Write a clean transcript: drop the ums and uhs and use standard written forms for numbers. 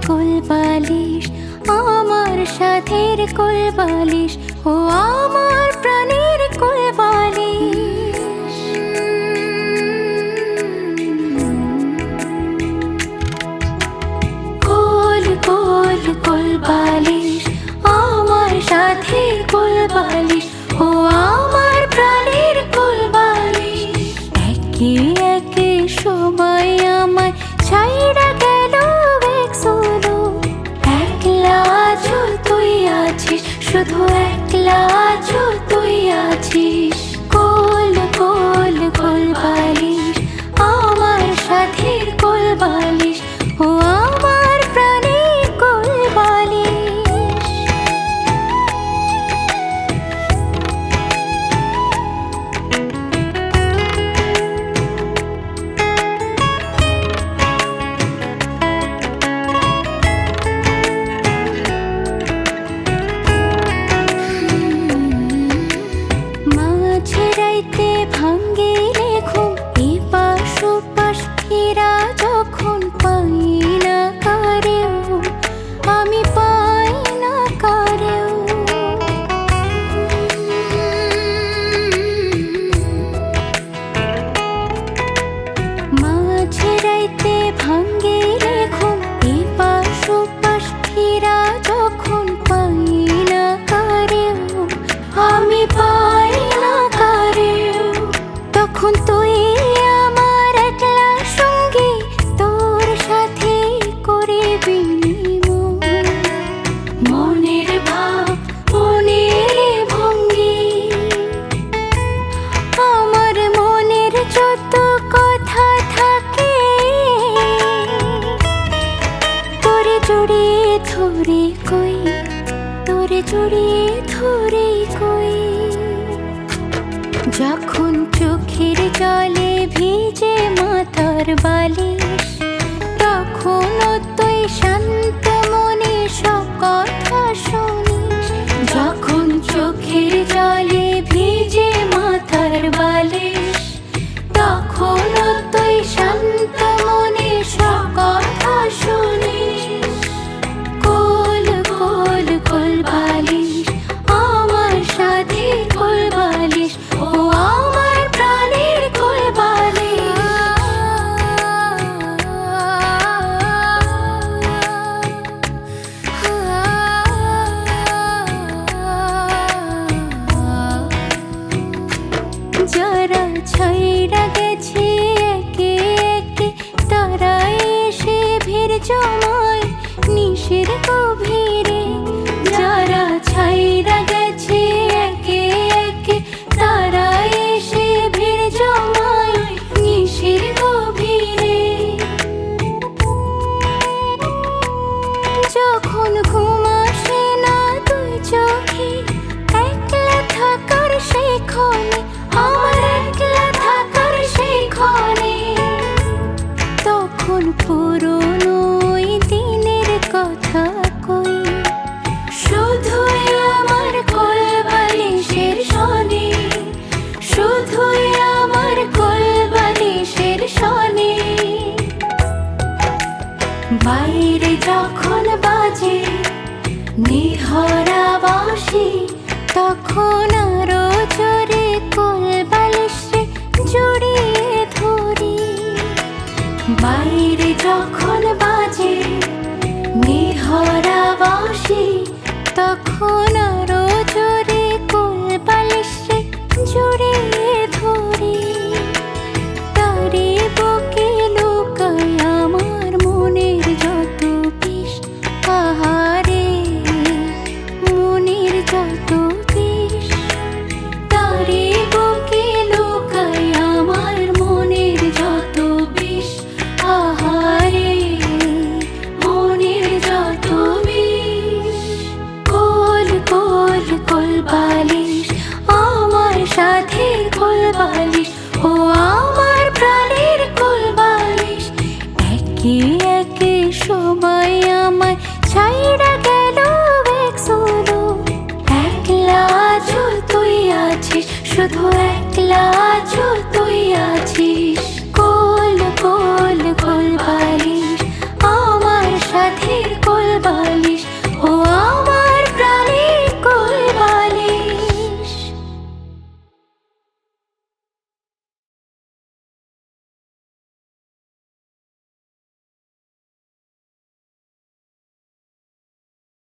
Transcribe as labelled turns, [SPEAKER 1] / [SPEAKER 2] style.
[SPEAKER 1] কোলবালিশ, আমার সাথের কোলবালিশ, ও আমার প্রাণের কোলবালিশ। কোল কোল কোলবালিশ, আমার সাথের কোলবালিশ, ও আমার প্রাণের কোলবালিশ। একে একে সবাই আমায় ছাইড়া গেল একসুলো, একলা আছো তুই আছিস, শুধু একলা আছো তুই আছিস। কোল কোল কোলবালিশ, আমার সাথের কোলবালিশ, ও আমার প্রাণের কোলবালিশ। মাঝরাইতে ভাঙ্গিলে ঘুম, এপাশ ওপাশ ফেরা যখন পাই না কারেও, আমি পাই না কারেও। মাঝরাইতে ভাঙ্গিলে ঘুম, এপাশ ওপাশ ফেরা যখন পাই না কারেও, আমি পাই না কারেও। তখন তুই আমার একলা সঙ্গী, তোর সাথে করে বিনিময় মনের ভাব, মনের ভঙ্গি। আমার মনের যত কথা থাকে, তোরে জড়িয়ে ধরে কই, তোরে জড়িয়ে ধরে কই। যখন চোখের জলে ভিজে মাথার বালিশ, তখনও তুই শান্ত মনে সব কথা শুনিস। যখন চোখের জলে ভিজে মাথার বালিশ, তখনও তুই শান্ত মনে সব কথা শুনিস। কোল কোল কোলবালিশ, আমার সাথের কোলবালিশ, ও আমার প্রাণের কোলবালিশ। যারা ছাইড়া গেছে একে একে, তারা এসে ভিড় জমায় নিশির গভীরে। যারা ছাইড়া গেছে একে একে, তারা এসে ভিড় জমায় নিশির গভীরে। যখন ঘুম আসে না তুই চোখে, একলা থাকার সেই ক্ষণে, আমার একলা থাকার সেই ক্ষণে, তখন পুরনো ওই দিনের কথা কই। শুধুই আমার কোলবালিশের শনে, শুধুই আমার কোলবালিশের শনে। বাইরে যখন বাজে নিহরা বাঁশি, তখন আরো জোরে কোলবালিশে জড়িয়ে ধরি। বাইরে যখন বাজে নিহরা বাঁশি, তখন আরো জোরে কোলবালিশে জড়িয়ে ধরি। তারে বুকে লুকায় আমার মনের যত বিষ, আহারে মনের যত বিষ। তারে বুকে লুকায় আমার মনের যত বিষ, আহারে মনের যত বিষ। কোল কোল কোলবালিশ, আমার সাথের কোলবালিশ, ও আমার প্রাণের কোলবালিশ। একে একে সবাই আমায় ছাইড়া গেল একসুলো, একলা আছো তুই আছিস, শুধু